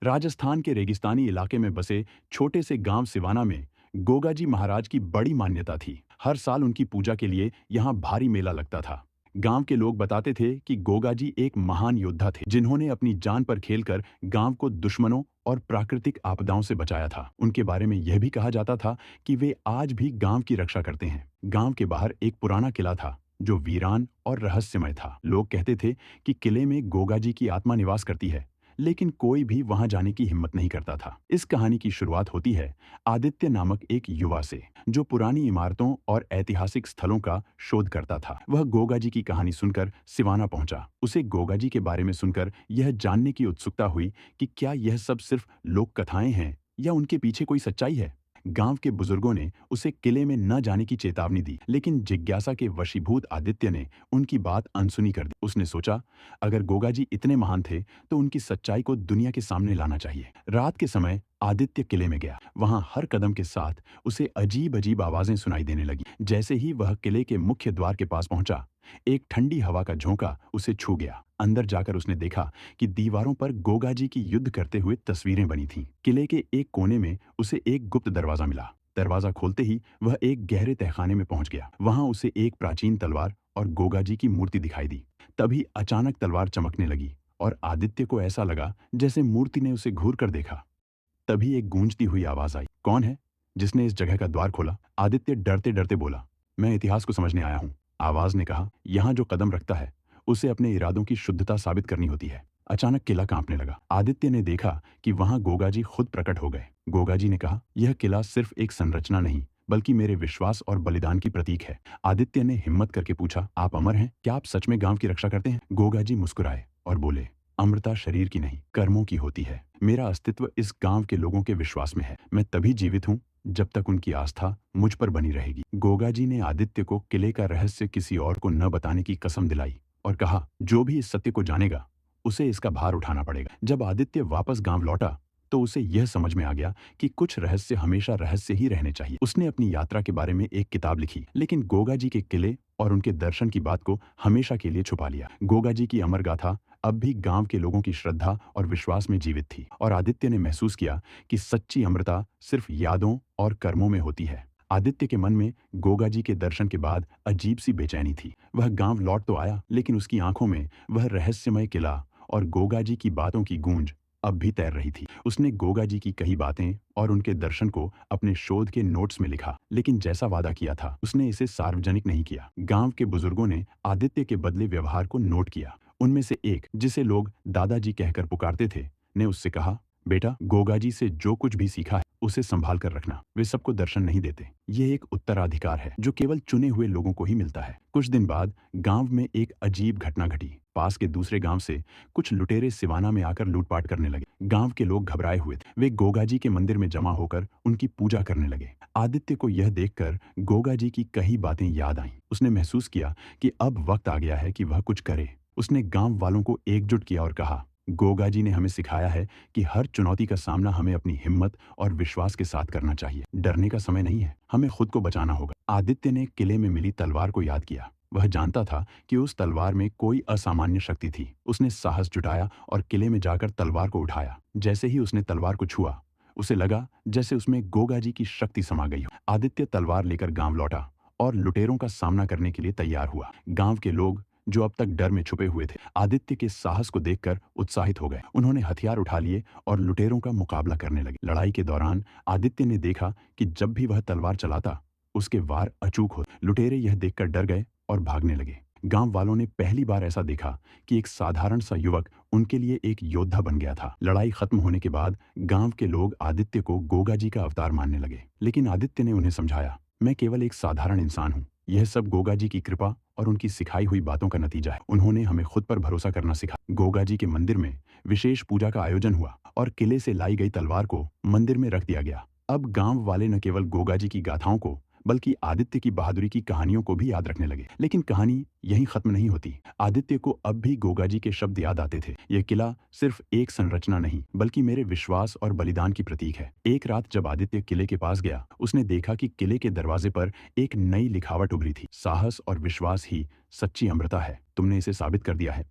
राजस्थान के रेगिस्तानी इलाके में बसे छोटे से गांव सिवाना में गोगाजी महाराज की बड़ी मान्यता थी। हर साल उनकी पूजा के लिए यहाँ भारी मेला लगता था। गांव के लोग बताते थे कि गोगाजी एक महान योद्धा थे जिन्होंने अपनी जान पर खेलकर गांव को दुश्मनों और प्राकृतिक आपदाओं से बचाया था। उनके बारे में यह भी कहा जाता था कि वे आज भी गांव की रक्षा करते हैं। गांव के बाहर एक पुराना किला था जो वीरान और रहस्यमय था। लोग कहते थे कि किले में गोगाजी की आत्मा निवास करती है, लेकिन कोई भी वहां जाने की हिम्मत नहीं करता था। इस कहानी की शुरुआत होती है आदित्य नामक एक युवा से, जो पुरानी इमारतों और ऐतिहासिक स्थलों का शोध करता था। वह गोगाजी की कहानी सुनकर सिवाना पहुंचा। उसे गोगाजी के बारे में सुनकर यह जानने की उत्सुकता हुई कि क्या यह सब सिर्फ लोक कथाएं हैं या उनके पीछे कोई सच्चाई है। गांव के बुजुर्गों ने उसे किले में न जाने की चेतावनी दी, लेकिन जिज्ञासा के वशीभूत आदित्य ने उनकी बात अनसुनी कर दी। उसने सोचा, अगर गोगाजी इतने महान थे तो उनकी सच्चाई को दुनिया के सामने लाना चाहिए। रात के समय आदित्य किले में गया। वहां हर कदम के साथ उसे अजीब अजीब आवाजें सुनाई देने लगी। जैसे ही वह किले के मुख्य द्वार के पास पहुंचा, एक ठंडी हवा का झोंका उसे छू गया। अंदर जाकर उसने देखा कि दीवारों पर गोगाजी की युद्ध करते हुए तस्वीरें बनी थीं। किले के एक कोने में उसे एक गुप्त दरवाजा मिला। दरवाजा खोलते ही वह एक गहरे तहखाने में पहुंच गया। वहां उसे एक प्राचीन तलवार और गोगाजी की मूर्ति दिखाई दी। तभी अचानक तलवार चमकने लगी और आदित्य को ऐसा लगा जैसे मूर्ति ने उसे घूर कर देखा। तभी एक गूंजती हुई आवाज आई, कौन है जिसने इस जगह का द्वार खोला? आदित्य डरते डरते बोला, मैं इतिहास को समझने आया हूँ। आवाज ने कहा, यहाँ जो कदम रखता है उसे अपने इरादों की शुद्धता साबित करनी होती है। अचानक किला कांपने लगा। आदित्य ने देखा कि वहां गोगाजी खुद प्रकट हो गए। गोगाजी ने कहा, यह किला सिर्फ एक संरचना नहीं बल्कि मेरे विश्वास और बलिदान की प्रतीक है। आदित्य ने हिम्मत करके पूछा, आप अमर हैं? क्या आप सच में गांव की रक्षा करते हैं? गोगाजी मुस्कुराए और बोले, अमरता शरीर की नहीं, कर्मों की होती है। मेरा अस्तित्व इस गांव के लोगों के विश्वास में है। मैं तभी जीवित हूँ जब तक उनकी आस्था मुझ पर बनी रहेगी। गोगाजी ने आदित्य को किले का रहस्य किसी और को न बताने की कसम दिलाई और कहा, जो भी इस सत्य को जानेगा उसे इसका भार उठाना पड़ेगा। जब आदित्य वापस गांव लौटा तो उसे यह समझ में आ गया कि कुछ रहस्य हमेशा रहस्य ही रहने चाहिए। उसने अपनी यात्रा के बारे में एक किताब लिखी, लेकिन गोगाजी के किले और उनके दर्शन की बात को हमेशा के लिए छुपा लिया। गोगाजी की अमर गाथा अब भी गांव के लोगों की श्रद्धा और विश्वास में जीवित थी, और आदित्य ने महसूस किया कि सच्ची अमरता सिर्फ यादों और कर्मों में होती है। आदित्य के मन में गोगाजी के दर्शन के बाद अजीब सी बेचैनी थी। वह गांव लौट तो आया, लेकिन उसकी आंखों में वह रहस्यमय किला और गोगाजी की बातों की गूंज अब भी तैर रही थी। उसने गोगाजी की कही बातें और उनके दर्शन को अपने शोध के नोट्स में लिखा, लेकिन जैसा वादा किया था उसने इसे सार्वजनिक नहीं किया। गांव के बुजुर्गों ने आदित्य के बदले व्यवहार को नोट किया। उनमें से एक, जिसे लोग दादाजी कहकर पुकारते थे, ने उससे कहा, बेटा, गोगाजी से जो कुछ भी सीखा है उसे संभाल कर रखना। वे सबको दर्शन नहीं देते। ये एक उत्तराधिकार है जो केवल चुने हुए लोगों को ही मिलता है। कुछ दिन बाद गांव में एक अजीब घटना घटी। पास के दूसरे गांव से कुछ लुटेरे सिवाना में आकर लूटपाट करने लगे। गांव के लोग घबराए हुए थे। वे गोगाजी के मंदिर में जमा होकर उनकी पूजा करने लगे। आदित्य को यह देखकर गोगाजी की कई बातें याद आईं। उसने महसूस किया कि अब वक्त आ गया है कि वह कुछ करे। उसने गांव वालों को एकजुट किया और कहा, गोगाजी ने हमें सिखाया है कि हर चुनौती का सामना हमें अपनी हिम्मत और विश्वास के साथ करना चाहिए। डरने का समय नहीं है, हमें खुद को बचाना होगा। आदित्य ने किले में मिली तलवार को याद किया। वह जानता था कि उस तलवार में कोई असामान्य शक्ति थी। उसने साहस जुटाया और किले में जाकर तलवार को उठाया। जैसे ही उसने तलवार को छुआ, उसे लगा जैसे उसमें गोगाजी की शक्ति समा गई हो। आदित्य तलवार लेकर गांव लौटा और लुटेरों का सामना करने के लिए तैयार हुआ। गांव के लोग, जो अब तक डर में छुपे हुए थे, आदित्य के साहस को देखकर उत्साहित हो गए। उन्होंने हथियार उठा लिए और लुटेरों का मुकाबला करने लगे। लड़ाई के दौरान आदित्य ने देखा कि जब भी वह तलवार चलाता, उसके वार अचूक हो। लुटेरे यह देखकर डर गए और भागने लगे। गांव वालों ने पहली बार ऐसा देखा कि एक साधारण सा युवक उनके लिए एक योद्धा बन गया था। लड़ाई खत्म होने के बाद गांव के लोग आदित्य को गोगाजी का अवतार मानने लगे, लेकिन आदित्य ने उन्हें समझाया, मैं केवल एक साधारण इंसान हूँ। यह सब गोगाजी की कृपा और उनकी सिखाई हुई बातों का नतीजा है। उन्होंने हमें खुद पर भरोसा करना सिखा। गोगाजी के मंदिर में विशेष पूजा का आयोजन हुआ और किले से लाई गई तलवार को मंदिर में रख दिया गया। अब गांव वाले न केवल गोगाजी की गाथाओं को बल्कि आदित्य की बहादुरी की कहानियों को भी याद रखने लगे। लेकिन कहानी यहीं खत्म नहीं होती। आदित्य को अब भी गोगाजी के शब्द याद आते थे, यह किला सिर्फ एक संरचना नहीं बल्कि मेरे विश्वास और बलिदान की प्रतीक है। एक रात जब आदित्य किले के पास गया, उसने देखा कि किले के दरवाजे पर एक नई लिखावट उभरी थी, साहस और विश्वास ही सच्ची अमरता है। तुमने इसे साबित कर दिया है।